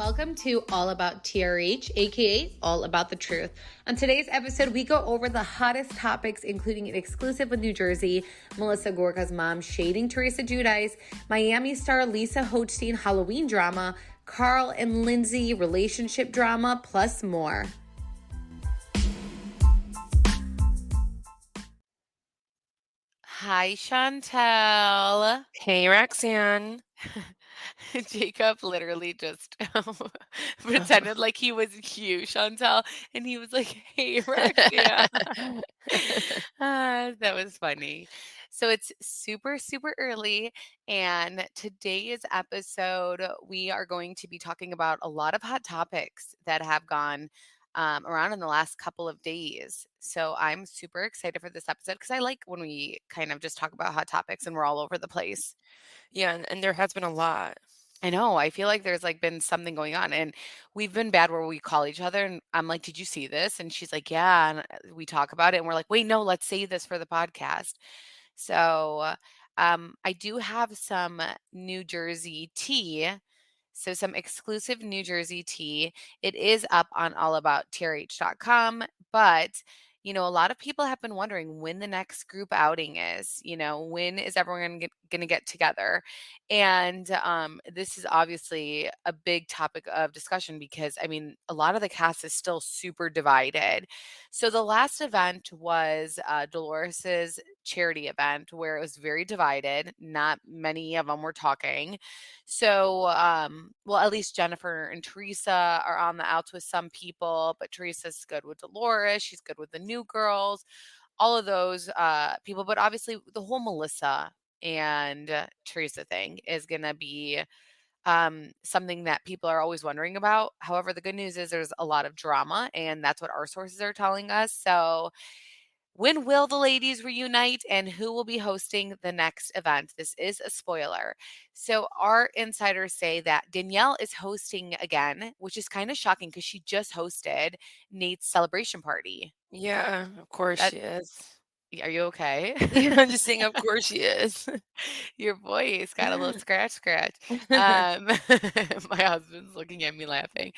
Welcome to All About TRH, aka All About the Truth. On today's episode, we go over the hottest topics, including an exclusive with New Jersey, Melissa Gorga's mom shading Teresa Giudice, Miami star Lisa Hochstein Halloween drama, Carl and Lindsay relationship drama, plus more. Hi, Chantel. Hey, Roxanne. Jacob literally just pretended like he was you, Chantel, and he was like, "Hey, Roxanne." That was funny. So it's super, super early, and today's episode, we are going to be talking about a lot of hot topics that have gone around in the last couple of days. So I'm super excited for this episode because I like when we kind of just talk about hot topics and we're all over the place. Yeah, and there has been a lot. I know. I feel like there's like been something going on, and we've been bad where we call each other, and I'm like, "Did you see this?" And she's like, "Yeah." And we talk about it, and we're like, "Wait, no, let's say this for the podcast." So, I do have some New Jersey tea. So some exclusive New Jersey tea. It is up on allabouttrh.com, but a lot of people have been wondering when the next group outing is. When is everyone going to get together? And this is obviously a big topic of discussion because, I mean, a lot of the cast is still super divided. So the last event was Dolores's charity event where it was very divided. Not many of them were talking. So, well, at least Jennifer and Teresa are on the outs with some people, but Teresa's good with Dolores. She's good with the new girls, all of those people. But obviously, the whole Melissa and Teresa thing is going to be something that people are always wondering about. However, the good news is there's a lot of drama, and that's what our sources are telling us. So, when will the ladies reunite and who will be hosting the next event? This is a spoiler. So, our insiders say that Danielle is hosting again, which is kind of shocking because she just hosted Nate's celebration party. Yeah, of course That she is. Are you okay? Yeah, I'm just saying, of course she is. Your voice got a little scratch. My husband's looking at me laughing.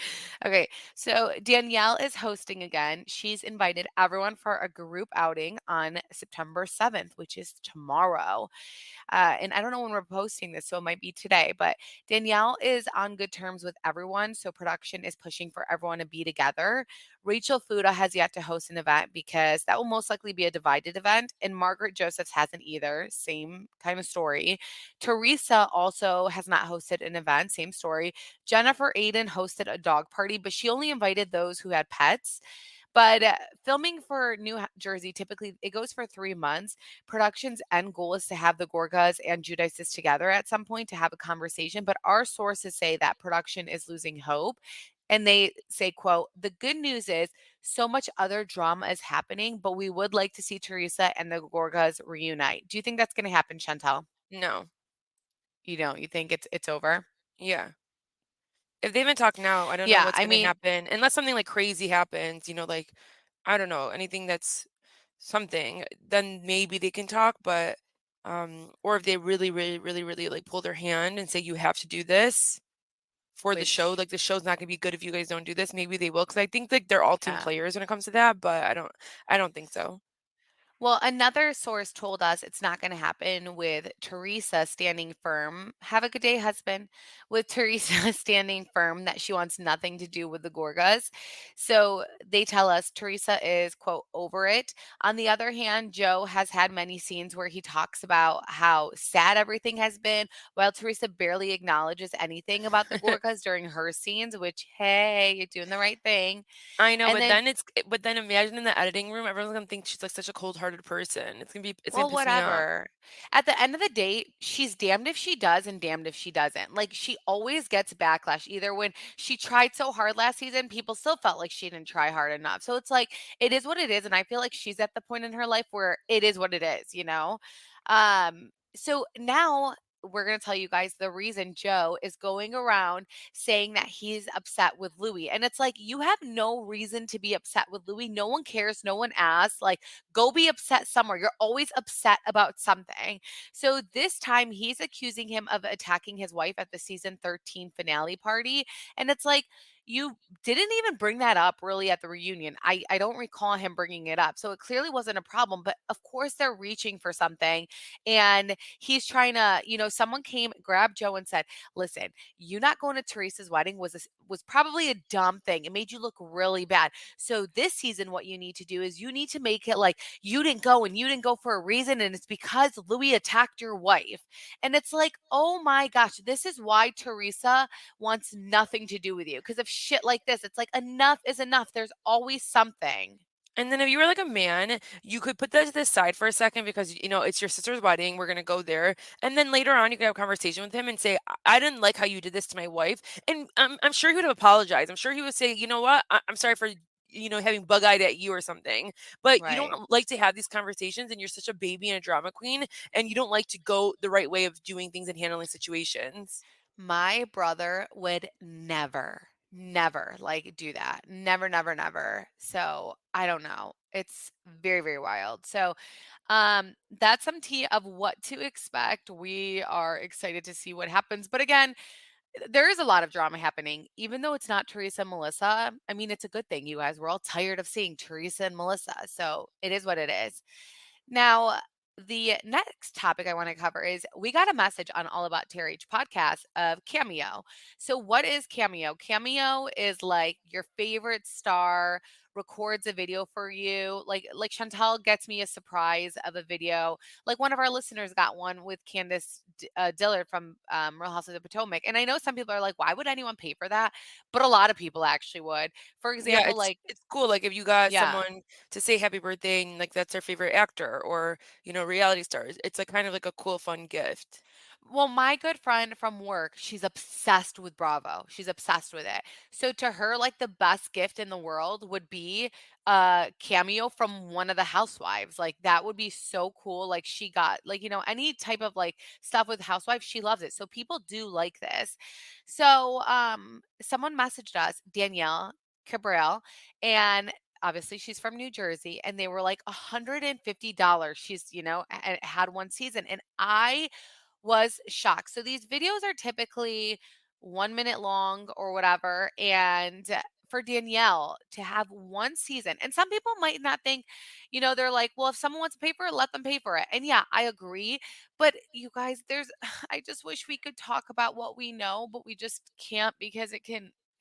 Okay, so Danielle is hosting again. She's invited everyone for a group outing on September 7th, which is tomorrow. And I don't know when we're posting this, so it might be today, but Danielle is on good terms with everyone. So production is pushing for everyone to be together. Rachel Fuda has yet to host an event because that will most likely be a divided event. And Margaret Josephs hasn't either. Same kind of story. Teresa also has not hosted an event. Same story. Jennifer Aiden hosted a dog party, but she only invited those who had pets. But filming for Jersey, typically it goes for 3 months. Production's end goal is to have the Gorgas and Giudices together at some point to have a conversation. But our sources say that production is losing hope. And they say, quote, the good news is so much other drama is happening, but we would like to see Teresa and the Gorgas reunite. Do you think that's going to happen, Chantel? No. You don't? You think it's over? Yeah. If they haven't talked now, I don't know Yeah, what's I gonna mean, happen unless something like crazy happens, like I don't know, anything that's something, then maybe they can talk, but or if they really, really, really, really like pull their hand and say you have to do this for the show, which, like the show's not gonna be good if you guys don't do this, maybe they will. Because I think like they're all team yeah. players when it comes to that, but I don't think so. Well, another source told us it's not going to happen with Teresa standing firm. Have a good day, husband. With Teresa standing firm that she wants nothing to do with the Gorgas. So they tell us Teresa is, quote, over it. On the other hand, Joe has had many scenes where he talks about how sad everything has been, while Teresa barely acknowledges anything about the Gorgas during her scenes, which, hey, you're doing the right thing. I know, And then but then imagine in the editing room, everyone's gonna think she's like such a cold-hearted person. It's gonna Well, piss me off. whatever. At the end of the day, she's damned if she does and damned if she doesn't. Like, she always gets backlash. Either when she tried so hard last season, people still felt like she didn't try hard enough. So it's like, it is what it is. And I feel like she's at the point in her life where it is what it is, you know? So now we're going to tell you guys the reason Joe is going around saying that he's upset with Louis. And it's like, you have no reason to be upset with Louis. No one cares. No one asks. Like, go be upset somewhere. You're always upset about something. So this time he's accusing him of attacking his wife at the season 13 finale party. And it's like, you didn't even bring that up really at the reunion. I don't recall him bringing it up. So it clearly wasn't a problem. But of course, they're reaching for something. And he's trying to, someone came, grabbed Joe and said, listen, you not going to Teresa's wedding was probably a dumb thing. It made you look really bad. So this season, what you need to do is you need to make it like you didn't go and you didn't go for a reason. And it's because Louis attacked your wife. And it's like, oh my gosh, this is why Teresa wants nothing to do with you. Because of shit like this, it's like enough is enough. There's always something. And then if you were like a man, you could put that to the side for a second because it's your sister's wedding. We're gonna go there, and then later on, you could have a conversation with him and say, "I didn't like how you did this to my wife," and I'm sure he would have apologized. I'm sure he would say, "You know what? I'm sorry for." Having bug eyed at you or something, but you Right. don't like to have these conversations, and you're such a baby and a drama queen, and you don't like to go the right way of doing things and handling situations. My brother would never, never like do that. Never, never, never. So I don't know. It's very, very wild. So that's some tea of what to expect. We are excited to see what happens. But again, there is a lot of drama happening, even though it's not Teresa and Melissa. I mean, it's a good thing, you guys. We're all tired of seeing Teresa and Melissa. So it is what it is. Now, the next topic I want to cover is we got a message on All About TRH podcast of Cameo. So, what is Cameo? Cameo is like your favorite star records a video for you. Like Chantel gets me a surprise of a video. Like one of our listeners got one with Candace Dillard from Real House of the Potomac. And I know some people are like, why would anyone pay for that? But a lot of people actually would. For Yeah, example, like, it's cool. Like if you got yeah. someone to say happy birthday and like that's their favorite actor or reality stars, it's like kind of like a cool, fun gift. Well, my good friend from work, she's obsessed with Bravo. She's obsessed with it. So to her, like the best gift in the world would be a cameo from one of the housewives. Like that would be so cool. Like she got like, any type of like stuff with housewives, she loves it. So people do like this. So someone messaged us, Danielle Cabral, and obviously she's from New Jersey, and they were like $150. She's, had one season. And I was shocked. So these videos are typically 1 minute long or whatever. And for Danielle to have one season, and some people might not think, they're like, well, if someone wants to pay for it, let them pay for it. And yeah, I agree. But you guys, I just wish we could talk about what we know, but we just can't because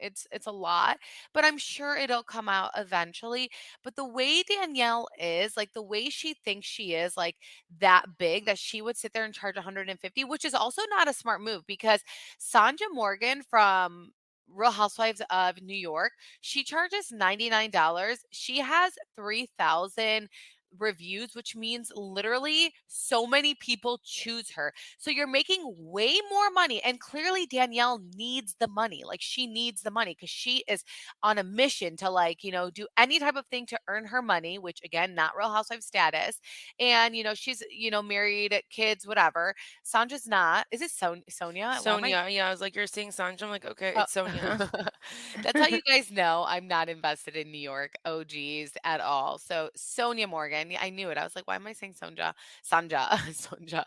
it's a lot, but I'm sure it'll come out eventually. But the way Danielle is, like the way she thinks she is, like that big that she would sit there and charge 150, which is also not a smart move because Sanja Morgan from Real Housewives of New York, she charges $99. She has 3,000 reviews, which means literally so many people choose her. So you're making way more money. And clearly Danielle needs the money. Like she needs the money because she is on a mission to like, do any type of thing to earn her money, which again, not Real Housewife status. And, she's, married, kids, whatever. Sandra's not. Is it Sonia? Why am I? Sonia, yeah, I was like, you're saying Sanja. I'm like, okay, Oh. it's Sonia. That's how you guys know I'm not invested in New York OGs at all. So Sonia Morgan, yeah, I knew it. I was like, why am I saying Sonja? Sanja, Sonja.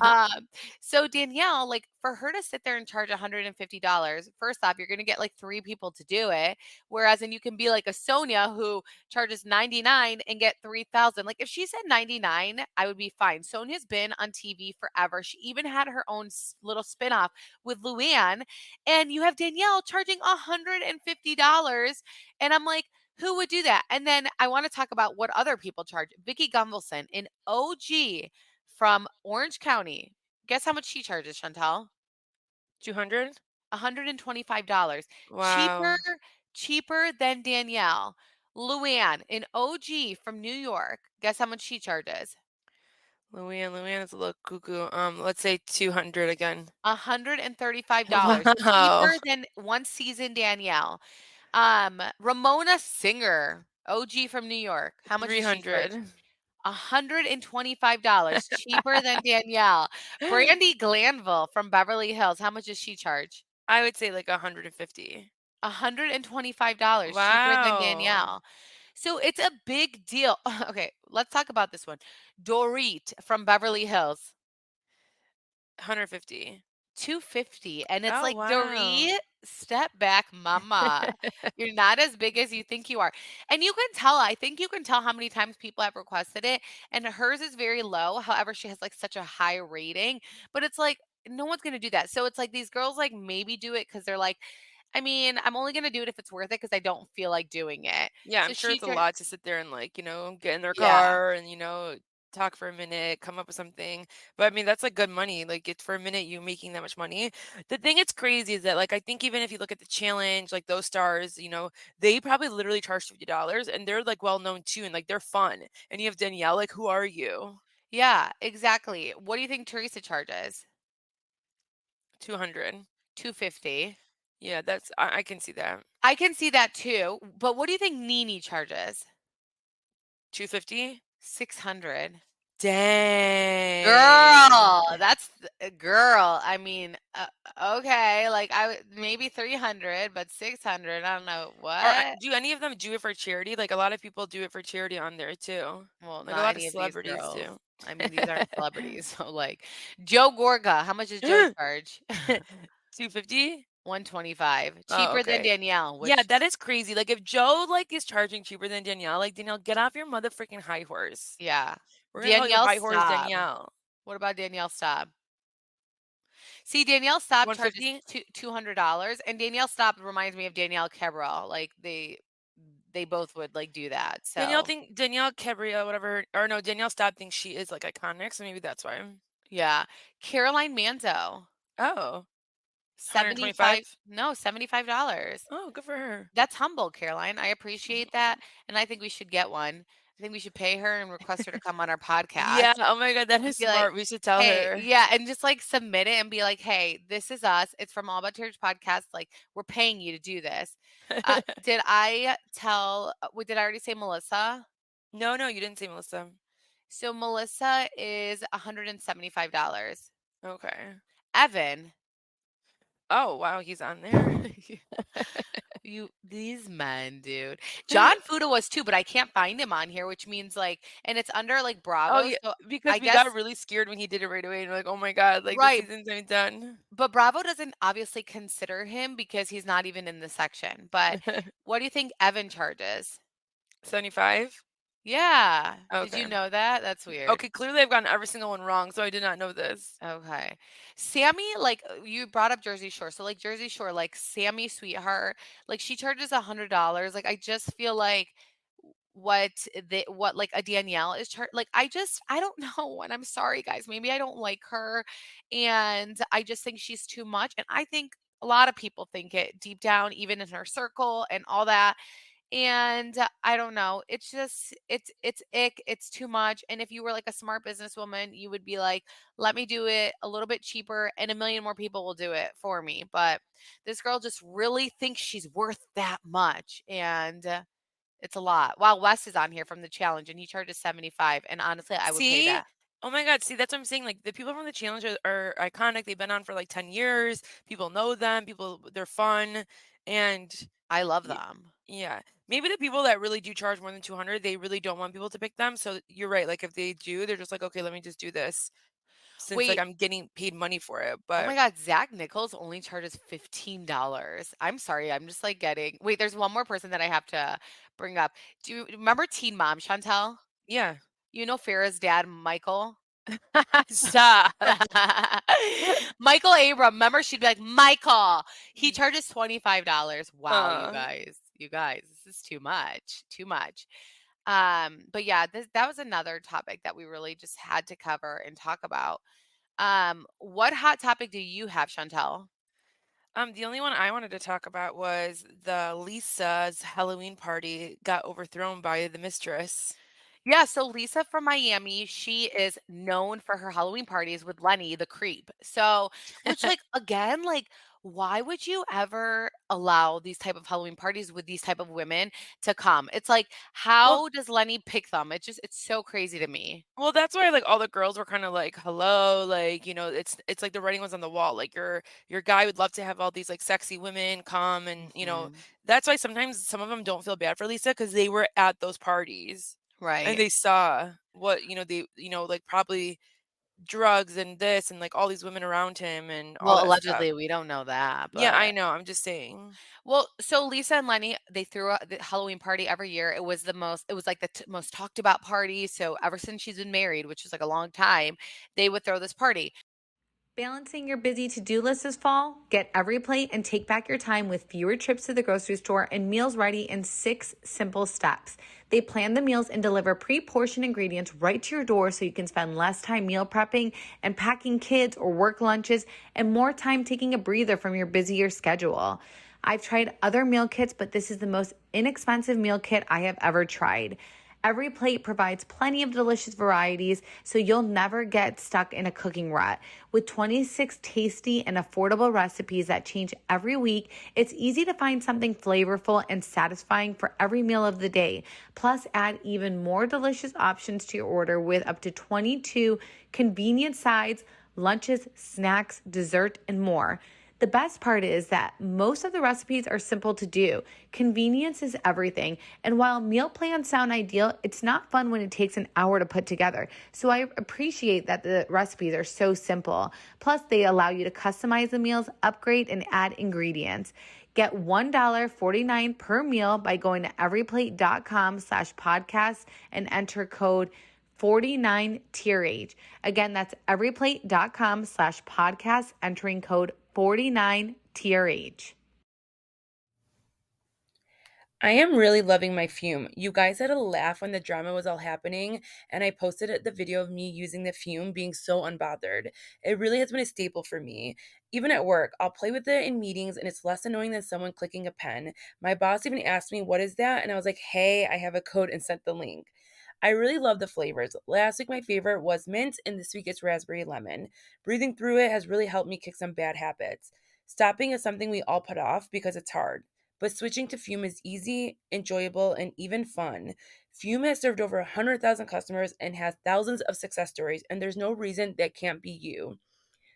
Um, so Danielle, like for her to sit there and charge $150, first off, you're gonna get like three people to do it. Whereas, and you can be like a Sonia who charges 99 and get 3,000. Like if she said 99, I would be fine. Sonia's been on TV forever. She even had her own little spinoff with Luann, and you have Danielle charging $150. And I'm like, who would do that? And then I want to talk about what other people charge. Vicky Gunvalson, an OG from Orange County. Guess how much she charges, Chantal? 200. $125. Cheaper, Wow. cheaper than Danielle. Luann, an OG from New York. Guess how much she charges? Luann is a little cuckoo. Let's say 200 again. $135. Wow. Cheaper than one season Danielle. Ramona Singer, OG from New York. How much does she charge? 300. $125, cheaper than Danielle. Brandy Glanville from Beverly Hills, how much does she charge? I would say like 150. $125, cheaper than Wow. Danielle. So it's a big deal. Okay, let's talk about this one. Dorit from Beverly Hills. 150. 250, and it's Oh, like, wow. "Dorit, step back, mama. You're not as big as you think you are." And you can tell, I think you can tell how many times people have requested it, and hers is very low, however, she has, like, such a high rating, but it's like, no one's gonna do that. So it's like these girls, like, maybe do it because 'cause they're like, "I mean, I'm only gonna do it if it's worth it because I don't feel like doing it." Yeah, I'm So sure she it's a tur lot to sit there and, like, get in their Yeah. car and, talk for a minute, come up with something. But I mean, that's like good money. Like, it's for a minute you making that much money. The thing that's crazy is that, like, I think even if you look at the challenge, like those stars, they probably literally charge $50 and they're like well known too and like they're fun. And you have Danielle, like, who are you? Yeah, exactly. What do you think Teresa charges? 200. 250. Yeah, I can see that. I can see that too, but what do you think Nene charges? 250? 600. Dang. Girl, that's girl. I mean, okay, like maybe 300, but 600. I don't know what. Do any of them do it for charity? Like, a lot of people do it for charity on there too. Well, Like, a not lot of any of these celebrities girls. do. I mean, these aren't celebrities. So like Joe Gorga, how much does Joe charge? 250? 125. Oh, Cheaper than okay. Danielle, Yeah, which that is crazy. Like, if Joe, like, is charging cheaper than Danielle, like, Danielle, get off your mother freaking high horse. yeah. We're gonna call you Danielle high horse Staub. Danielle. What about Danielle Staub? See, Danielle Staub charges 150? $200, and Danielle Staub reminds me of Danielle Cabral. Like they both would like do that. So Danielle Cabria, whatever, or no, Danielle Staub thinks she is like iconic, so maybe that's why. yeah, Caroline Manzo, Oh, 75. 125? No, $75. Oh, good for her. That's humble, Caroline. I appreciate that, and I think we should get one. I think we should pay her and request her to come on our podcast. Yeah, oh my god, that And is be like, smart. We should tell "Hey," her. yeah, and just, like, submit it and be like, "Hey, this is us. It's from All About Church Podcast, like, we're paying you to do this." Did I tell wait, did I already say Melissa? No, no, you didn't say Melissa. So Melissa is $175. Okay. Evan, Oh, wow, he's on there? you these men, dude. John Fuda was too, but I can't find him on here, which means, like and it's under, like, Oh, Bravo, yeah, so because I we got guess really scared when he did it right away, and we're like, "Oh my god, like, the right. season's even done." But Bravo doesn't obviously consider him because he's not even in the section. But what do you think Evan charges? 75? Yeah. Did you Okay. know that? That's weird. Okay, clearly I've gotten every single one wrong, so I did not know this. Okay. Sammy, like you brought up Jersey Shore. So like Jersey Shore, like Sammy Sweetheart, like she charges $100. Like I just feel like what what like a Danielle is like I don't know and I'm sorry guys maybe I don't like her and I just think she's too much and I think a lot of people think it deep down even in her circle and all that and I don't know it's just it's ick it's too much and if you were like a smart businesswoman you would be like let me do it a little bit cheaper and a million more people will do it for me but this girl just really thinks she's worth that much and it's a lot. Wow, Wes is on here from the challenge and he charges 75 and honestly, I would pay See? that. Oh my god, see, that's what I'm saying, like, the people from the challenge are iconic, they've been on for, like, 10 years, people know them, they're fun, and I love y them. yeah. Maybe the people that really do charge more than 200, they really don't want people to pick them, so you're right, like, if they do, they're just like, "Okay, let me just do this since, like, Wait, I'm getting paid money for it," oh my but god, Zach Nichols only charges $15. I'm sorry, I'm just like getting wait, there's one more person that I have to bring up. Do you remember Teen Mom, Chantel? yeah. You know Farrah's dad, Michael? Stop. Michael Abram, remember she'd be like, Michael, he Mm. charges $25. Wow, Uh, you guys, this is too much, too much. But yeah, that was another topic that we really just had to cover and talk about. What hot topic do you have, Chantel? the only one I wanted to talk about was the Lisa's Halloween party got overthrown by the mistress. Yeah, so Lisa from Miami, she is known for her Halloween parties with Lenny the creep. So, which like again, like why would you ever allow these type of Halloween parties with these type of women to come? It's like Well, how does Lenny pick them? It's so crazy to me. well, that's why like all the girls were kind of like, "Hello," like, it's like the writing was on the wall. Like your guy would love to have all these like sexy women come and, Mhm. that's why sometimes some of them don't feel bad for Lisa because they were at those parties and Right. they saw what, they, like probably drugs and this and like all these women around him and all Well, that stuff. allegedly, we don't know that, Yeah, I but know. I'm just saying. well, so Lisa and Lenny, they threw a the Halloween party every year. It was like the most talked about party. So ever since she's been married, which is like a long time, they would throw this party. Balancing your busy to-do list this fall? Get every plate and take back your time with fewer trips to the grocery store and meals ready in 6 simple steps. They plan the meals and deliver pre-portioned ingredients right to your door so you can spend less time meal prepping and packing kids or work lunches and more time taking a breather from your busier schedule. I've tried other meal kits, but this is the most inexpensive meal kit I have ever tried. Every plate provides plenty of delicious varieties, so you'll never get stuck in a cooking rut. With 26 tasty and affordable recipes that change every week, it's easy to find something flavorful and satisfying for every meal of the day. Plus, add even more delicious options to your order with up to 22 convenient sides, lunches, snacks, dessert, and more. The best part is that most of the recipes are simple to do. Convenience is everything. And while meal plans sound ideal, it's not fun when it takes an hour to put together. So I appreciate that the recipes are so simple. Plus, they allow you to customize the meals, upgrade, and add ingredients. Get $1.49 per meal by going to everyplate.com/podcast and enter code 49TRH. Again, that's everyplate.com/podcast, entering code 49TRH. I am really loving my fume. You guys had a laugh when the drama was all happening, and I posted the video of me using the fume being so unbothered. It really has been a staple for me. Even at work, I'll play with it in meetings, and it's less annoying than someone clicking a pen. My boss even asked me, "What is that?" And I was like, "Hey, I have a code," and sent the link. I really love the flavors. Last week, my favorite was mint, and this week it's raspberry lemon. Breathing through it has really helped me kick some bad habits. Stopping is something we all put off because it's hard. But switching to Fume is easy, enjoyable, and even fun. Fume has served over 100,000 customers and has thousands of success stories, and there's no reason that can't be you.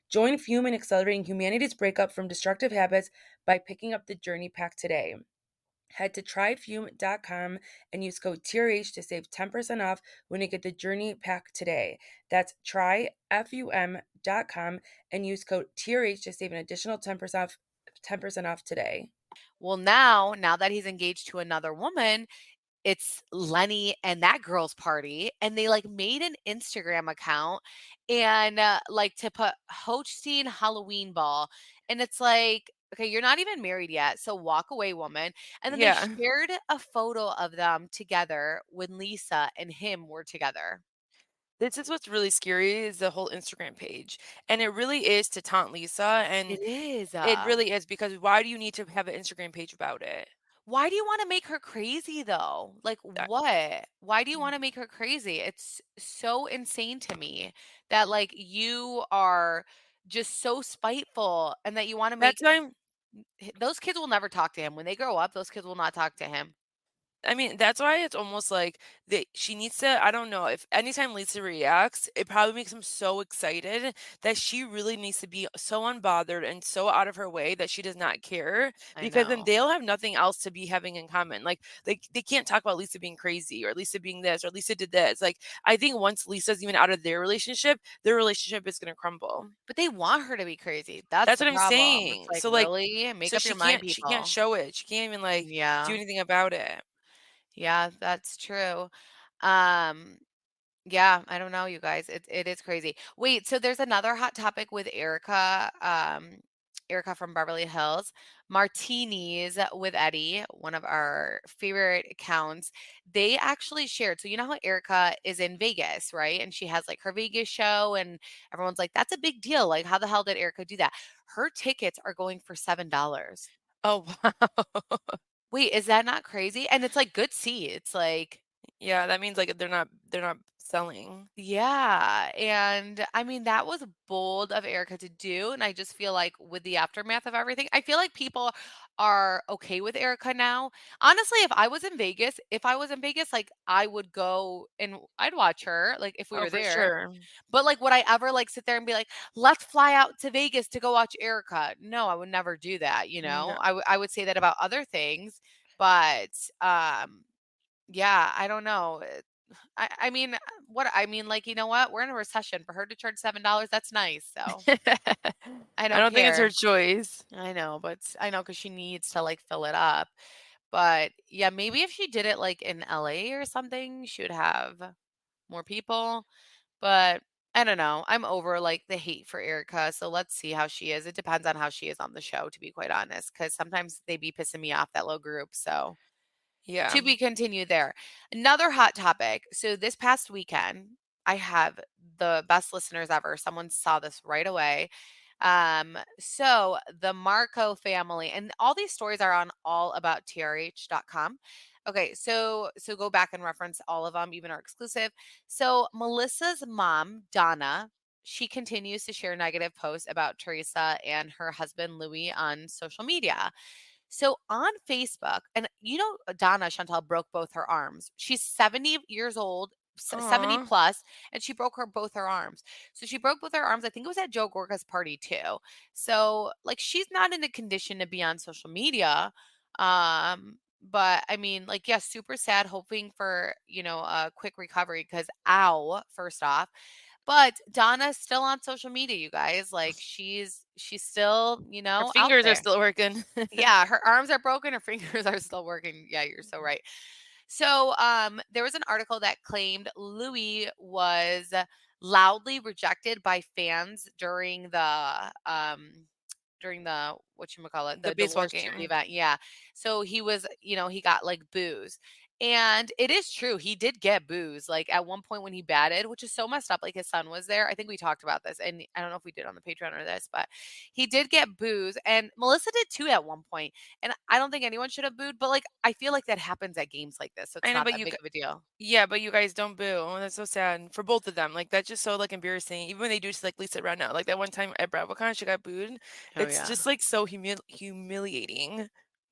Join Fume in accelerating humanity's breakup from destructive habits by picking up the Journey Pack today. Head to tryfume.com and use code TRH to save 10% off when you get the Journey Pack today. That's tryfum.com and use code TRH to save an additional 10% off today. Well, now that he's engaged to another woman, it's Lenny and that girl's party, and they, like, made an Instagram account and, like, to put Hochstein Halloween Ball, and it's like, "Okay, you're not even married yet, so walk away, woman," and then they Yeah. shared a photo of them together when Lisa and him were together. This is what's really scary is the whole Instagram page. And it really is to taunt Lisa, and It is, it really is because why do you need to have an Instagram page about it? why do you wanna make her crazy, though? Like, That what? Why do you wanna make her crazy? It's so insane to me that, like, you are just so spiteful and that you wanna make that's why I'm those kids will never talk to him. When they grow up, those kids will not talk to him. I mean, that's why it's almost like that she needs to I don't know, if anytime Lisa reacts, it probably makes him so excited that she really needs to be so unbothered and so out of her way that she does not care I because then know. they'll have nothing else to be having in common. Like they can't talk about Lisa being crazy or Lisa being this or Lisa did this. Like I think once Lisa's even out of their relationship is going to crumble. But they want her to be crazy. That's That's the what I'm problem. It's saying. like, So like "Really? Make so up your mind, she can't people." show it. She can't even like do Yeah. anything about it. Yeah, that's true. Um Yeah, I don't know, you guys. It is crazy. Wait, so there's another hot topic with Erica, Erica from Beverly Hills, Martinis with Eddie, one of our favorite accounts. They actually shared. So you know how Erica is in Vegas, right? And she has like her Vegas show, and everyone's like, "That's a big deal. Like, how the hell did Erica do that?" Her tickets are going for $7. Oh wow. Wait, is that not crazy? And it's like good seats. Like, Yeah, that means, like, they're not selling. Yeah, and I mean, that was bold of Erica to do, and I just feel like with the aftermath of everything, I feel like people are okay with Erica now. Honestly, if I was in Vegas, like, I would go and I'd watch her, like, if we Oh, were for there. sure. But, like, would I ever, like, sit there and be like, "Let's fly out to Vegas to go watch Erica?" No, I would never do that, you No. know? I would say that about other things, but, yeah, I don't know. I mean, I mean, like, you know what? We're in a recession. For her to charge $7, that's nice, so I I don't don't think it's her care. choice. I know, but I know because she needs to, like, fill it up. But, yeah, maybe if she did it, like, in LA or something, she would have more people, but I don't know. I'm over, like, the hate for Erica, so let's see how she is. It depends on how she is on the show, to be quite honest, because sometimes they be pissing me off, that little group, so Yeah. to be continued there. Another hot topic. So this past weekend, I have the best listeners ever. Someone saw this right away. So the Marco family, and all these stories are on allabouttrh.com. Okay, so go back and reference all of them, even our exclusive. So Melissa's mom, Donna, she continues to share negative posts about Teresa and her husband Louis on social media. So on Facebook, and Donna Chantal broke both her arms. She's 70 years old, 70 Aw. plus, and she broke both her arms. So she broke both her arms. I think it was at Joe Gorga's party too. So like she's not in a condition to be on social media. But I mean, like, yeah, super sad, hoping for, a quick recovery because ow, first off. But Donna's still on social media, you guys. Like she's still, Her out fingers are there. still working. Yeah, her arms are broken, her fingers are still working. Yeah, you're so right. So, there was an article that claimed Louis was loudly rejected by fans during the whatchamacallit, The the baseball divorce charity game. event. Yeah. So he was, he got like booze. And it is true, he did get booze. Like at one point when he batted, which is so messed up, like his son was there. I think we talked about this, and I don't know if we did on the Patreon or this, but he did get booze, and Melissa did too at one point. And I don't think anyone should have booed, but like I feel like that happens at games like this, so I it's know, not but that big of a deal. yeah, but you guys don't boo. Oh, that's so sad for both of them. Like that's just so like embarrassing. Even when they do just like Lisa right now, like that one time at BravoCon, she got booed. Oh It's yeah. just like so humiliating.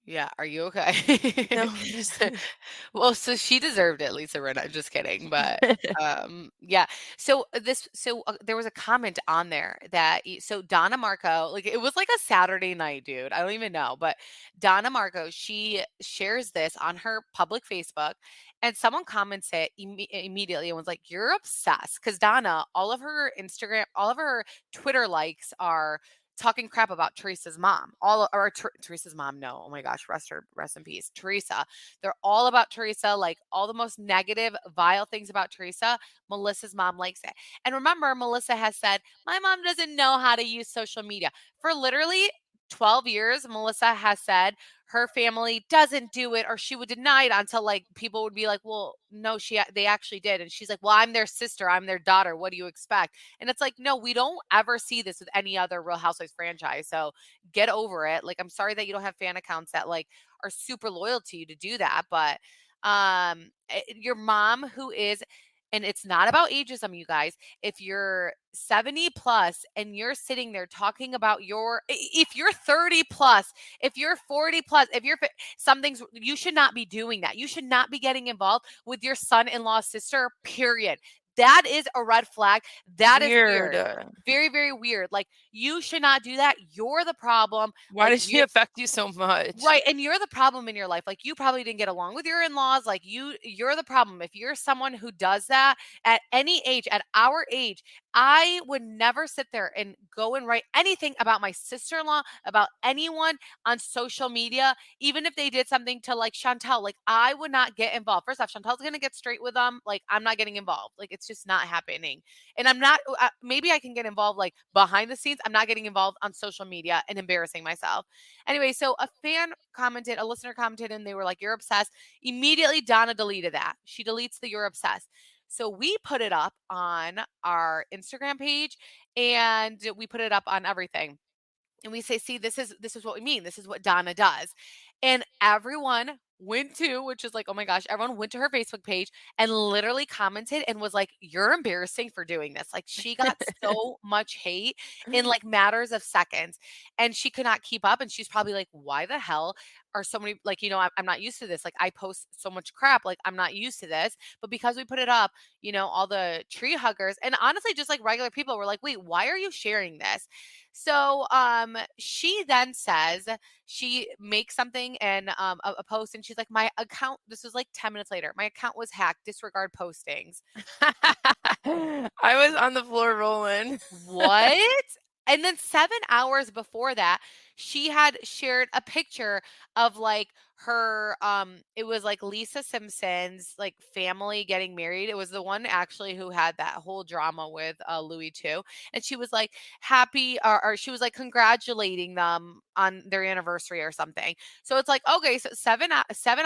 Yeah, are you okay? No, I'm just Well, so she deserved it, Lisa Rinna, I'm just kidding, but, yeah. There was a comment on there that so Donna Marco, like, it was like a Saturday night, dude, I don't even know, but Donna Marco, she shares this on her public Facebook, and someone comments it immediately and was like, "You're obsessed," because Donna, all of her Twitter likes are talking crap about Teresa's mom. Teresa's mom, no. Oh my gosh, rest in peace. Teresa. They're all about Teresa, like all the most negative, vile things about Teresa. Melissa's mom likes it. And remember, Melissa has said, "My mom doesn't know how to use social media." For literally 12 years, Melissa has said her family doesn't do it, or she would deny it until like people would be like, "Well, no, they actually did." And she's like, "Well, I'm their sister, I'm their daughter. What do you expect?" And it's like, no, we don't ever see this with any other Real Housewives franchise. So get over it. Like, I'm sorry that you don't have fan accounts that like are super loyal to you to do that. But your mom who is, and it's not about ageism, you guys. If you're 70 plus and you're sitting there talking about if you're 30 plus, if you're 40 plus, if you're something's, you should not be doing that. You should not be getting involved with your son-in-law's sister, period. That is a red flag. That is weird. weird. Very, very weird. Like, you should not do that. You're the problem. Why Like, does she affect you so much? right, and you're the problem in your life. Like, you probably didn't get along with your in-laws. Like, you're the problem. If you're someone who does that at any age, at our age, I would never sit there and go and write anything about my sister-in-law, about anyone on social media, even if they did something to like Chantel. Like, I would not get involved. First off, Chantel's gonna get straight with them. Like, I'm not getting involved. Like, it's just not happening. And I'm not. Maybe I can get involved like behind the scenes. I'm not getting involved on social media and embarrassing myself. Anyway, so a listener commented, and they were like, "You're obsessed." Immediately, Donna deleted that. She deletes the "you're obsessed." So we put it up on our Instagram page, and we put it up on everything. And we say, "See, this is what we mean. This is what Donna does." And everyone went to, which is like, oh my gosh, everyone went to her Facebook page and literally commented and was like, "You're embarrassing for doing this." Like she got so much hate in like matters of seconds, and she could not keep up. And she's probably like, "Why the hell are so many like I'm not used to this. Like I post so much crap. Like I'm not used to this." But because we put it up, all the tree huggers and honestly just like regular people were like, "Wait, why are you sharing this?" So she then says she makes something and a post and she's like, "My account," this was like 10 minutes later, "My account was hacked. Disregard postings." I was on the floor rolling. What? And then 7 hours before that, she had shared a picture of, like, her, it was, like, Lisa Simpson's, like, family getting married. It was the one actually who had that whole drama with, Louis too, and she was, like, happy or she was, like, congratulating them on their anniversary or something. So it's like, okay, so 7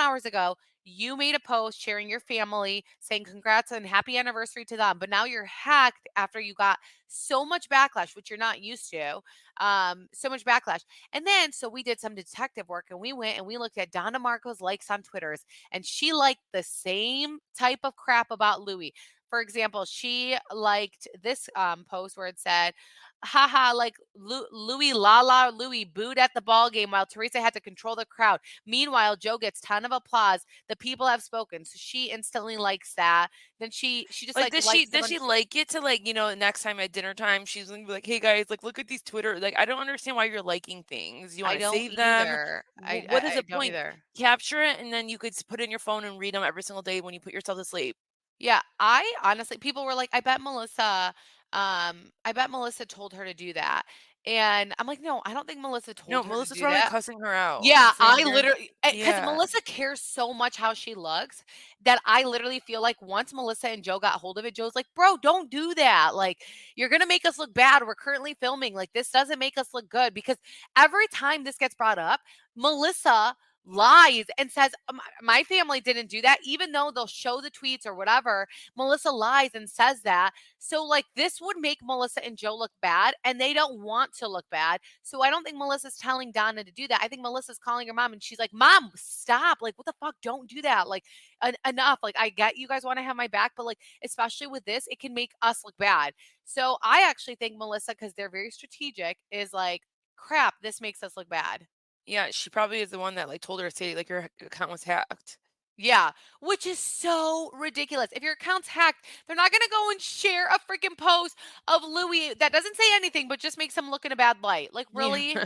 hours ago, you made a post sharing your family, saying congrats and happy anniversary to them, but now you're hacked after you got so much backlash, which you're not used to. So much backlash. And then, so we did some detective work and we went and we looked at Donna Marco's likes on Twitters, and she liked the same type of crap about Louis. For example, she liked this post where it said, haha, like Louis Lala, Louis booed at the ball game while Teresa had to control the crowd. Meanwhile, Joe gets ton of applause. The people have spoken. So she instantly likes that. Then she just Like, like does she likes a does bunch. she like it to, like, next time at dinner time, she's gonna be like, "Hey, guys, like, look at these Twitter," like, I don't understand why you're liking things. You I wanna don't save them? either. What is I the don't point? either. Capture it, and then you could put it in your phone and read them every single day when you put yourself to sleep. Yeah, I honestly people were like, I bet Melissa told her to do that." And I'm like, "No, I don't think Melissa No, told her to Melissa's do probably that." cussing her out Yeah, and saying I you're literally because yeah. Melissa cares so much how she looks that I literally feel like once Melissa and Joe got hold of it, Joe's like, "Bro, don't do that. Like, you're gonna make us look bad. We're currently filming. Like, this doesn't make us look good." Because every time this gets brought up, Melissa lies and says, My family didn't do that," even though they'll show the tweets or whatever. Melissa lies and says that. So, like, this would make Melissa and Joe look bad, and they don't want to look bad. So, I don't think Melissa's telling Donna to do that. I think Melissa's calling her mom, and she's like, "Mom, stop. Like, what the fuck? Don't do that. Like, enough. Like, I get you guys want to have my back, but, like, especially with this, it can make us look bad." So, I actually think Melissa, because they're very strategic, is like, crap, this makes us look bad. Yeah, she probably is the one that, like, told her to say, like, your account was hacked. Yeah, which is so ridiculous. If your account's hacked, they're not gonna go and share a freaking post of Louis that doesn't say anything, but just makes him look in a bad light. Like, Yeah. really?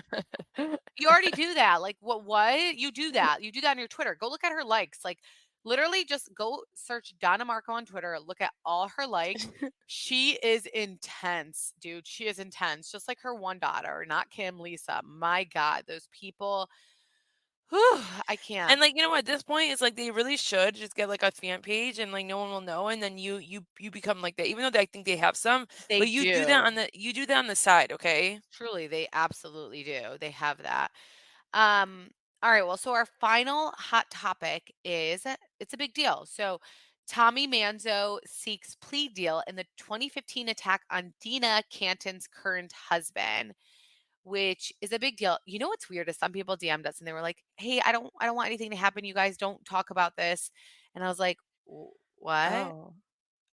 You already do that. Like, what? You do that. You do that on your Twitter. Go look at her likes. Like, literally just go search Donna Marco on Twitter, look at all her likes. She is intense, dude. She is intense. Just like her one daughter, not Kim, Lisa. My God, those people. Whew, I can't. And, like, at this point, it's like they really should just get, like, a fan page and, like, no one will know, and then you become like that, even though I think they have some, They but do. you do that on the side, okay? Truly, they absolutely do. They have that. Um, all right, well, so our final hot topic is it's a big deal. So Tommy Manzo seeks plea deal in the 2015 attack on Dina Canton's current husband, which is a big deal. You know what's weird is some people DM'd us and they were like, "Hey, I don't want anything to happen. You guys don't talk about this." And I was like, What?" I Oh.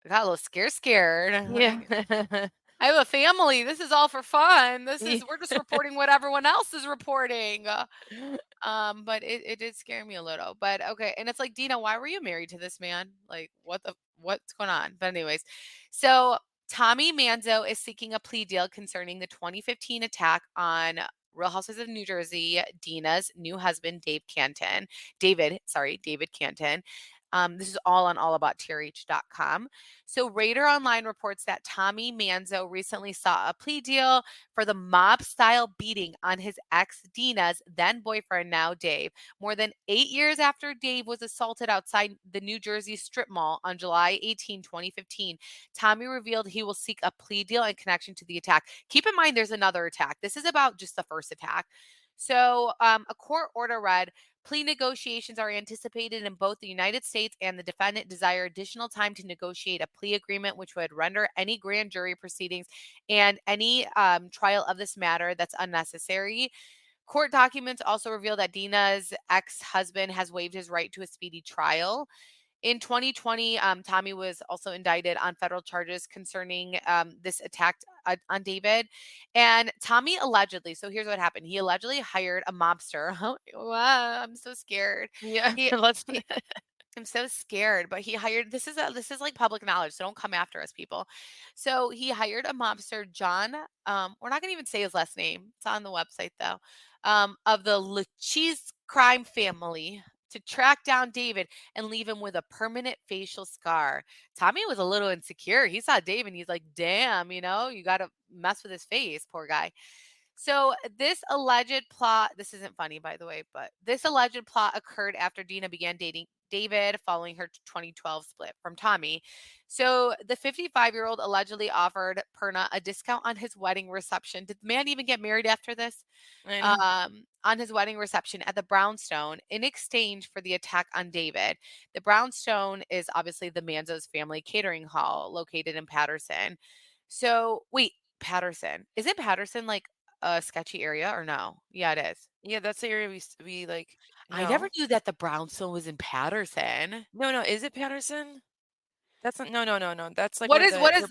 got a little scared. Yeah. Like, I have a family. This is all for fun. Yeah. We're just reporting what everyone else is reporting. But it did scare me a little. But okay, and it's like, Dina, why were you married to this man? Like, what's going on? But anyways, so Tommy Manzo is seeking a plea deal concerning the 2015 attack on Real Housewives of New Jersey, Dina's new husband, David Canton. This is all on allabouttrh.com. So Radar Online reports that Tommy Manzo recently saw a plea deal for the mob-style beating on his ex Dina's then boyfriend, now Dave, more than 8 years after Dave was assaulted outside the New Jersey strip mall on July 18, 2015. Tommy revealed he will seek a plea deal in connection to the attack. Keep in mind, there's another attack. This is about just the first attack. So, a court order read, plea negotiations are anticipated in both the United States, and the defendant desire additional time to negotiate a plea agreement, which would render any grand jury proceedings and any trial of this matter that's unnecessary. Court documents also reveal that Dina's ex-husband has waived his right to a speedy trial. In 2020, Tommy was also indicted on federal charges concerning this attack on David. And Tommy allegedly, so here's what happened. He allegedly hired a mobster. Wow, I'm so scared. Yeah, He, let's. he I'm so scared, but he hired this is like public knowledge, so don't come after us, people. So he hired a mobster, John. We're not gonna even say his last name. It's on the website though. Of the Luchis crime family to track down David and leave him with a permanent facial scar. Tommy was a little insecure. He saw David and he's like, damn, you gotta mess with his face, poor guy. So this alleged plot, this isn't funny by the way, but this alleged plot occurred after Dina began dating David following her 2012 split from Tommy. So the 55-year-old allegedly offered Perna a discount on his wedding reception. Did the man even get married after this? I know. On his wedding reception at the Brownstone in exchange for the attack on David. The Brownstone is obviously the Manzo's family catering hall located in Patterson. So wait, Patterson. Isn't Patterson like a sketchy area or no? Yeah, it is. Yeah, that's the area we like. I never No, knew that the brownstone was in Patterson. no, no. Is it Patterson? That's not. No, no, no, no. That's like What where is the. what is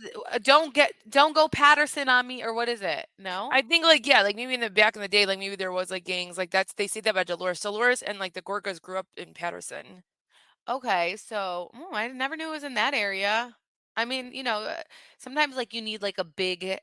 don't go Patterson on me or what is it? No? I think like yeah, like maybe in the back in the day, like maybe there was like gangs like that's they say that about Dolores. Dolores and like the Gorgas grew up in Patterson. Okay, so I never knew it was in that area. I mean, sometimes like you need like a big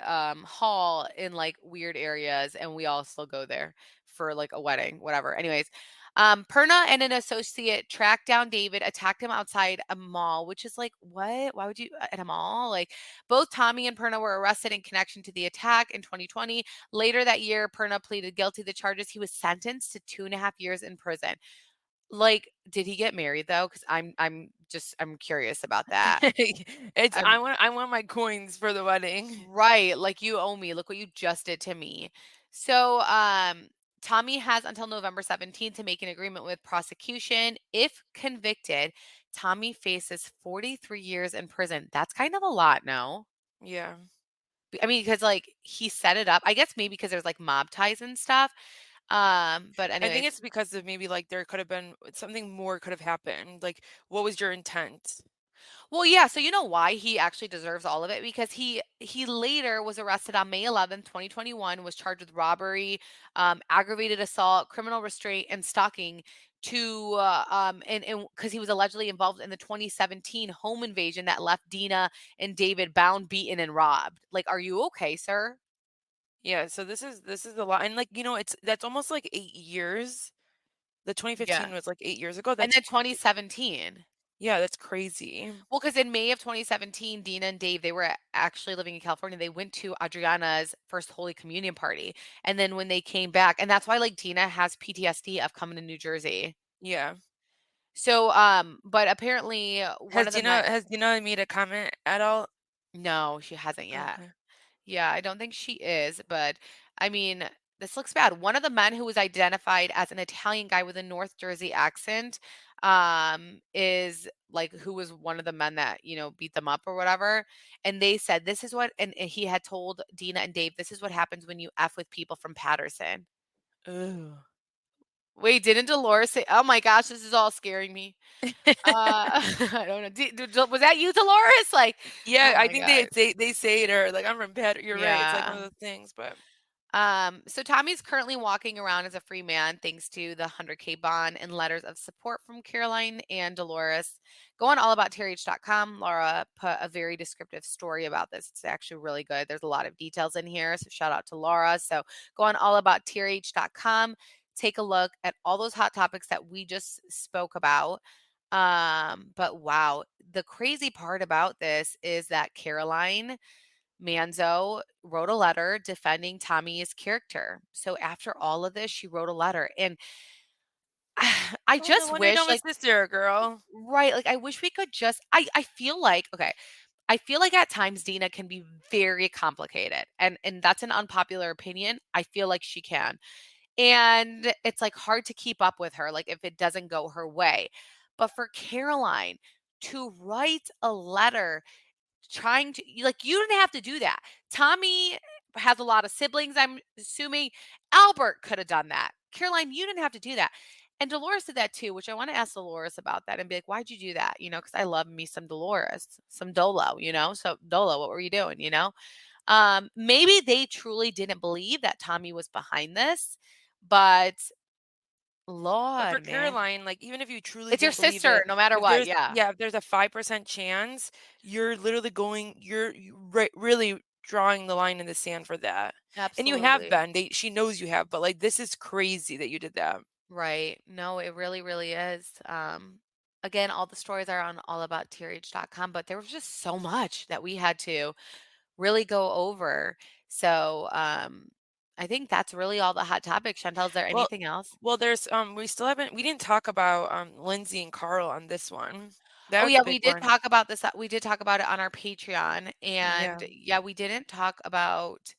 hall in like weird areas and we all still go there for like a wedding, whatever. Anyways, Perna and an associate tracked down David, attacked him outside a mall, which is like, what? Why would you at a mall? Like both Tommy and Perna were arrested in connection to the attack in 2020. Later that year, Perna pleaded guilty to the charges. He was sentenced to 2.5 years in prison. Like, did he get married though? Because I'm curious about that. It's I'm I want my coins for the wedding. right. Like you owe me. Look what you just did to me. So Tommy has until November 17th to make an agreement with prosecution. If convicted, Tommy faces 43 years in prison. That's kind of a lot, no? Yeah. I mean, because like he set it up. I guess maybe because there's like mob ties and stuff. But I think anyways, it's because of maybe like there could have been something more could have happened. Like what was your intent? well, yeah, so you know why he actually deserves all of it because he later was arrested on May 11th, 2021, was charged with robbery, aggravated assault, criminal restraint, and stalking to and because he was allegedly involved in the 2017 home invasion that left Dina and David bound, beaten, and robbed. Like, are you okay, sir? Yeah, so this is a lot. And like, it's that's almost like 8 years. The Yeah. 2015 was like 8 years ago. And then 2017. Yeah, that's crazy. Well, because in May of 2017, Dina and Dave, they were actually living in California. They went to Adriana's first Holy Communion party. And then when they came back, and that's why like Dina has PTSD of coming to New Jersey. Yeah. So, but apparently one of the men, Has Dina made a comment at all? no, she hasn't yet. Okay. Yeah, I don't think she is, but I mean, this looks bad. One of the men who was identified as an Italian guy with a North Jersey accent, is like who was one of the men that, beat them up or whatever. And they said this is what and he had told Dina and Dave, this is what happens when you F with people from Patterson. Ooh. Wait, didn't Dolores say, oh my gosh, this is all scaring me. I don't know. Was that you, Dolores? Like, Yeah, oh I my think God. they say it or like I'm from Pat. You're right. It's like one Yeah. of those things, but So Tommy's currently walking around as a free man thanks to the 100K bond and letters of support from Caroline and Dolores. Go on allabouttrh.com. Laura put a very descriptive story about this. It's actually really good. There's a lot of details in here. So shout out to Laura. So go on allabouttrh.com. Take a look at all those hot topics that we just spoke about. But wow, the crazy part about this is that Caroline Manzo wrote a letter defending Tommy's character. So after all of this, she wrote a letter. And I oh, no just wonder you wish, know my like, sister, girl. right, like, I wish we could just, I feel like, okay, I feel like at times Dina can be very complicated. And that's an unpopular opinion. I feel like she can. And it's like hard to keep up with her, like if it doesn't go her way. But for Caroline to write a letter trying to like, you didn't have to do that. Tommy has a lot of siblings, I'm assuming. Albert could have done that. Caroline, you didn't have to do that. And Dolores did that too, which I want to ask Dolores about that and be like, why'd you do that? Because I love me some Dolores, some Dolo, So Dolo, what were you doing? Maybe they truly didn't believe that Tommy was behind this, but But for Lord, man. Caroline, like, even if you truly It's your didn't believe sister it, no matter what, yeah. if there's a 5% chance, you're literally really drawing the line in the sand for that. And you have Absolutely. been. She knows you have, but, like, this is crazy that you did that. Right. No, it really, really is. Again, all the stories are on allabouttrh.com, but there was just so much that we had to really go over. So, I think that's really all the hot topics. Chantel, is there Well anything else? well, there's, we didn't talk about, Lindsay and Carl on this one. That Oh was a yeah, big we did one. talk about this. We did talk about it on our Patreon, and Yeah. yeah, we didn't talk about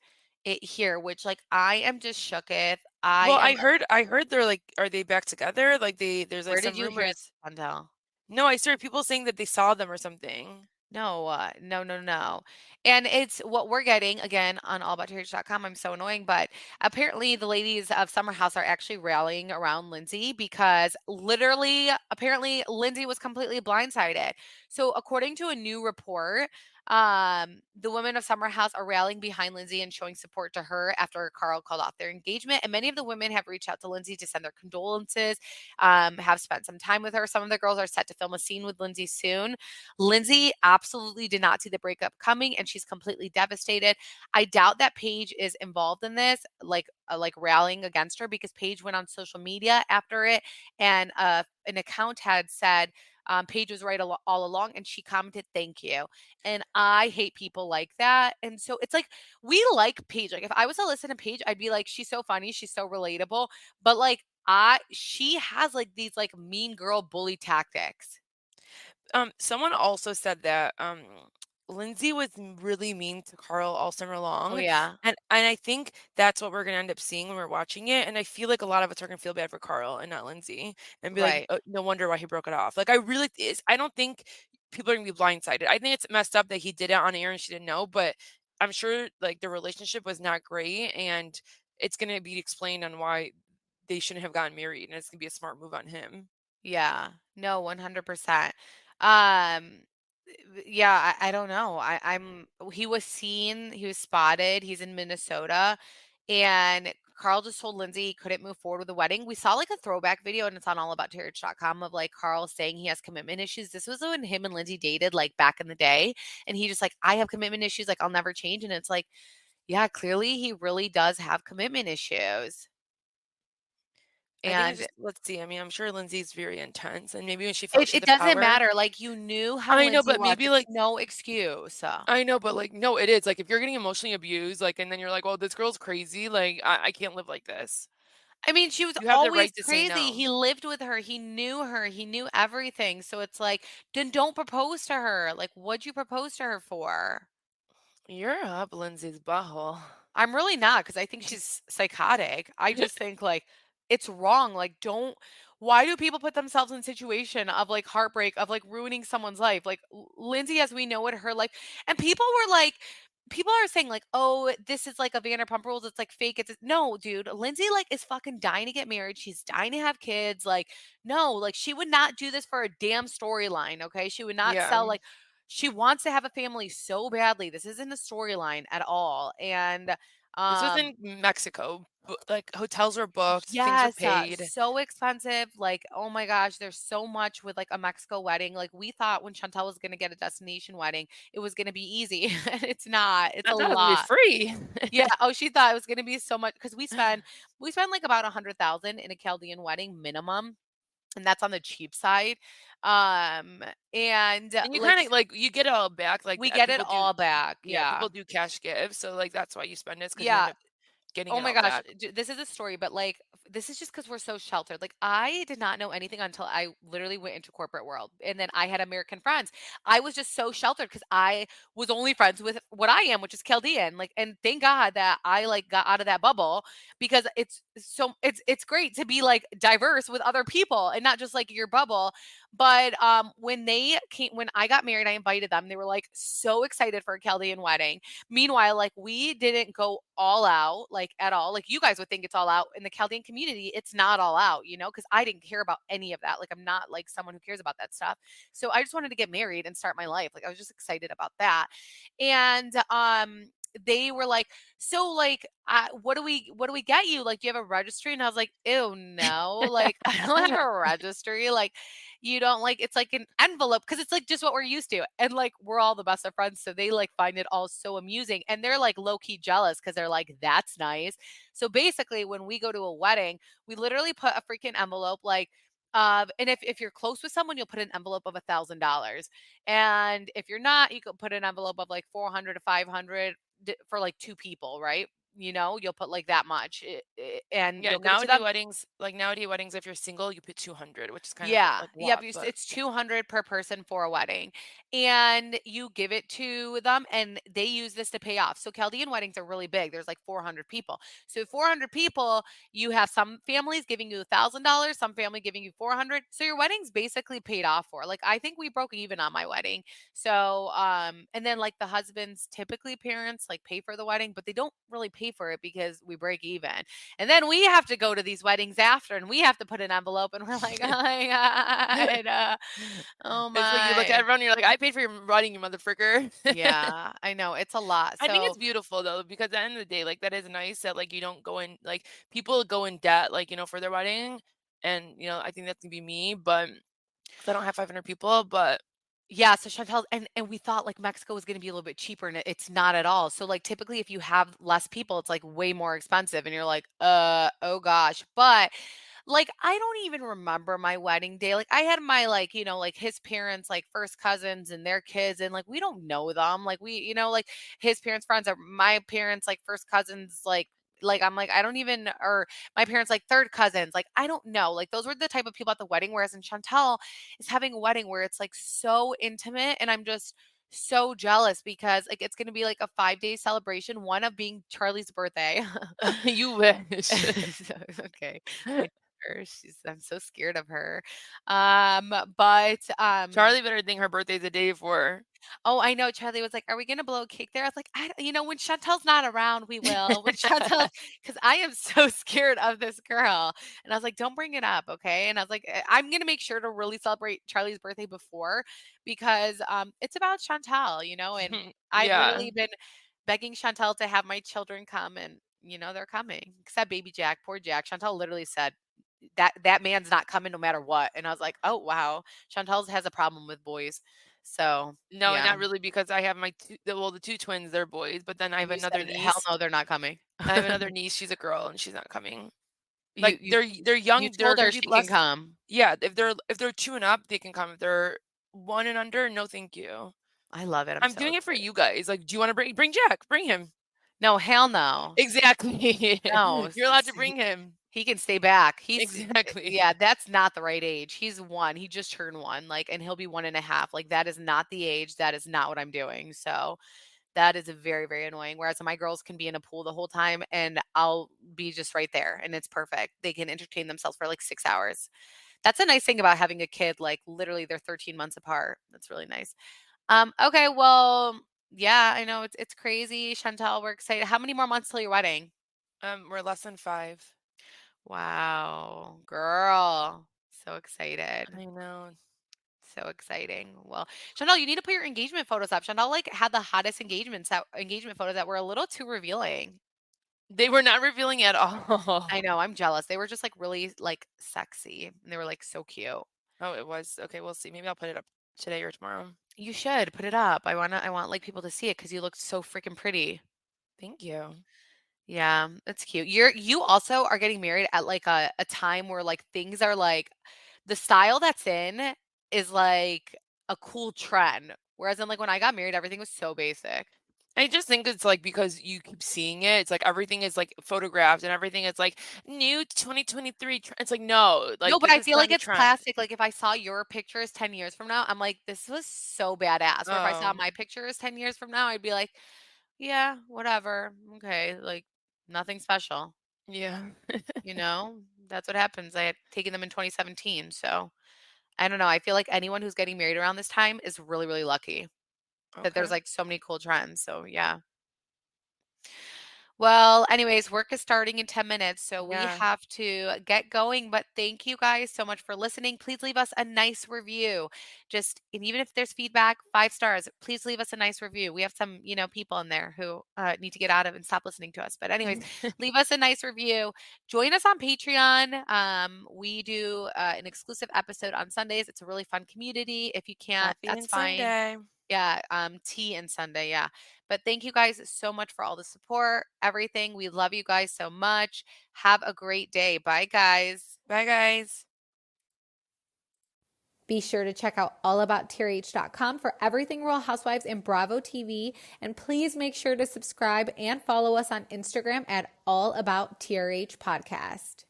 it here, which like I am just shooketh. I Well, am. I heard they're, like, are they back together? Like, there's, like, Where did some you hear rumors. that, Chantel? No, I heard people saying that they saw them or something. No, no, no, no. And it's what we're getting again on allaboutterrage.com. I'm so annoying, but apparently the ladies of Summer House are actually rallying around Lindsay because literally, apparently, Lindsay was completely blindsided. So, according to a new report, the women of Summer House are rallying behind Lindsay and showing support to her after Carl called off their engagement. And many of the women have reached out to Lindsay to send their condolences, have spent some time with her. Some of the girls are set to film a scene with Lindsay soon. Lindsay absolutely did not see the breakup coming, and she's completely devastated. I doubt that Paige is involved in this, like rallying against her, because Paige went on social media after it, and an account had said Paige was right all along, and she commented, "Thank you." And I hate people like that, and so it's like we like Paige. Like if I was to listen to Paige, I'd be like, she's so funny, she's so relatable, but like she has like these like mean girl bully tactics. Someone also said that Lindsay was really mean to Carl all summer Oh long, yeah. and I think that's what we're gonna end up seeing when we're watching it. And I feel like a lot of us are gonna feel bad for Carl and not Lindsay, and be like, Right. No wonder why he broke it off." Like, I don't think people are gonna be blindsided. I think it's messed up that he did it on air and she didn't know, but I'm sure like the relationship was not great, and it's gonna be explained on why they shouldn't have gotten married, and it's gonna be a smart move on him. Yeah. No, 100%. Um, yeah, I don't know. He was seen, he was spotted, he's in Minnesota, and Carl just told Lindsay he couldn't move forward with the wedding. We saw like a throwback video, and it's on allaboutmarriage.com, of like Carl saying he has commitment issues. This was when him and Lindsay dated like back in the day, and he just like, I have commitment issues, like I'll never change. And it's like, yeah, clearly he really does have commitment issues. I think it's And just, let's see. I mean, I'm sure Lindsay's very intense, and maybe when she felt It she it had the doesn't power. matter, like, you knew how I know, Lindsay but was, maybe it's like no excuse. I know, but like no, it is like if you're getting emotionally abused, like, and then you're like, "Well, this girl's crazy. Like, I can't live like this." I mean, she was You have the always right to say crazy, no. he lived with her, he knew everything, so it's like, then don't propose to her, like, what'd you propose to her for? You're up Lindsay's butthole. I'm really not, because I think she's psychotic. I just think, like, it's wrong, like, don't why do people put themselves in situation of, like, heartbreak, of, like, ruining someone's life? Like, Lindsay, as we know it, her life, and people are saying, like, "Oh, this is like a Vanderpump Rules, it's, like, fake, it's" no, dude, Lindsay, like, is fucking dying to get married, she's dying to have kids, like, no, like, she would not do this for a damn storyline, okay? She would not Yeah, sell, like, she wants to have a family so badly. This isn't a storyline at all. And this was um in Mexico. Like hotels were booked, things were yes, paid. so expensive. Like, oh my gosh, there's so much with like a Mexico wedding. Like we thought when Chantel was gonna get a destination wedding, it was gonna be easy. And it's not. It's I a thought it was gonna be lot. free. Yeah. Oh, she thought it was gonna be so much because we spend like about 100,000 in a Chaldean wedding minimum. And that's on the cheap side. Um, and And you like kind of like you get it all back. Like we get it people do, all back. yeah, Yeah. people do cash give. So like that's why you spend it because you end Yeah. up getting Oh it my all gosh, back. this is a story, but like this is just because we're so sheltered. Like I did not know anything until I literally went into corporate world, and then I had American friends. I was just so sheltered because I was only friends with what I am, which is Chaldean. Like, and thank God that I like got out of that bubble because it's great to be like diverse with other people and not just like your bubble. But when I got married, I invited them. They were like so excited for a Chaldean wedding. Meanwhile, like we didn't go all out like at all. Like you guys would think it's all out in the Chaldean community. It's not all out, because I didn't care about any of that. Like I'm not like someone who cares about that stuff. So I just wanted to get married and start my life. Like I was just excited about that. And they were like, so like what do we get you? Like, do you have a registry? And I was like, ew, no, like I don't have a registry. Like you don't like it's like an envelope because it's like just what we're used to. And like we're all the best of friends. So they like find it all so amusing. And they're like low-key jealous because they're like, that's nice. So basically when we go to a wedding, we literally put a freaking envelope like and if you're close with someone, you'll put an envelope of $1,000. And if you're not, you could put an envelope of like 400 to 500 for like two people, right? You'll put like that much and Yeah, you'll give it to them. nowadays weddings, if you're single, you put 200, which is kind of Yeah. like a Yep. lot, but It's 200 per person for a wedding. And you give it to them and they use this to pay off. So Chaldean weddings are really big. There's like 400 people. So 400 people, you have some families giving you $1,000, some family giving you 400. So your wedding's basically paid off for. Like I think we broke even on my wedding. So and then like the husband's typically parents like pay for the wedding, but they don't really pay for it because we break even. And then we have to go to these weddings after and we have to put an envelope and we're like, oh my God. Oh it's like you look at my. everyone, you're like, I paid for your wedding, you motherfucker. Yeah, I know. It's a lot. I think So it's beautiful though, because at the end of the day, like that is nice that like you don't go in like people go in debt, like, for their wedding. And I think that's gonna be me, but 'cause I don't have 500 people, but yeah, so Chantel and we thought like Mexico was gonna be a little bit cheaper and it's not at all. So like typically if you have less people, it's like way more expensive and you're like, oh gosh. But like I don't even remember my wedding day. Like I had my like, like his parents, like first cousins and their kids, and like we don't know them. Like like his parents' friends are my parents, like first cousins, like I'm like, I don't even or my parents like third cousins. Like I don't know. Like those were the type of people at the wedding. Whereas in Chantel is having a wedding where it's like so intimate and I'm just so jealous because like it's gonna be like a 5-day celebration, one of being Charlie's birthday. you wish. Okay. I her. I'm so scared of her. But Charlie better think her birthday's the day before. oh, I know Charlie was like, "Are we gonna blow a cake there?" I was like, when Chantel's not around, we will. When Chantel's, because I am so scared of this girl." And I was like, "Don't bring it up, okay?" And I was like, I'm gonna make sure to really celebrate Charlie's birthday before because it's about Chantel, and I've Yeah. literally been begging Chantel to have my children come, and they're coming. Except baby Jack, poor Jack. Chantel literally said that man's not coming no matter what, and I was like, "Oh wow, Chantel has a problem with boys." So No, yeah. not really, because I have the 2 twins, they're boys, but then I have You another said, "Hell niece. no, they're not coming." I have another niece, she's a girl, and she's not coming. You Like, you they're you young, they're told gonna her be she can less. come. Yeah, if they're 2 and up, they can come. If they're 1 and under, no thank you. I love it, I'm I'm so doing it for excited. you guys, like, do you wanna bring Jack? Bring him. No, hell no. Exactly. No, You're allowed to bring him. he can stay back. Exactly. Yeah, that's not the right age. He's 1, he just turned 1, like, and he'll be 1.5. Like, that is not the age, that is not what I'm doing, so that is very, very annoying, whereas my girls can be in a pool the whole time, and I'll be just right there, and it's perfect. They can entertain themselves for, like, 6 hours. That's a nice thing about having a kid, like, literally, they're 13 months apart. That's really nice. Okay, well, yeah, I know it's crazy. Chantel, we're excited. How many more months till your wedding? We're less than 5. Wow, girl. So excited. I know. So exciting. Well, Chantel, you need to put your engagement photos up. Chantel like had the hottest engagement photos that were a little too revealing. They were not revealing at I all. know, I'm jealous. They were just like really like sexy and they were like so cute. Oh, it was? Okay, we'll see. Maybe I'll put it up today or tomorrow. You should put it up. I want like people to see it because you look so freaking pretty. Thank you. Yeah, that's cute. You also are getting married at like a time where like things are like the style that's in is like a cool trend. Whereas in like when I got married, everything was so basic. I just think it's like because you keep seeing it, it's like everything is like photographed and everything is like new 2023. It's like, no, No, like but this I is feel not like the it's trend. classic. Like if I saw your pictures 10 years from now, I'm like, this was so badass. Or if I saw Oh, my pictures 10 years from now, I'd be like, yeah, whatever. Okay, like nothing special. yeah. That's what happens. I had taken them in 2017, so I don't know. I feel like anyone who's getting married around this time is really, really lucky that there's Okay. like so many cool trends. So yeah. Well, anyways, work is starting in 10 minutes, so we Yeah. have to get going. But thank you guys so much for listening. Please leave us a nice review. And even if there's feedback, 5 stars, please leave us a nice review. We have some, people in there who need to get out of and stop listening to us. But anyways, leave us a nice review. Join us on Patreon. We do an exclusive episode on Sundays. It's a really fun community. If you can't, Coffee that's and fine. Sunday. Yeah, tea and Sunday, yeah. But thank you guys so much for all the support, everything. We love you guys so much. Have a great day. Bye, guys. Bye, guys. Be sure to check out allabouttRH.com for everything Real Housewives and Bravo TV. And please make sure to subscribe and follow us on Instagram at allabouttrh podcast.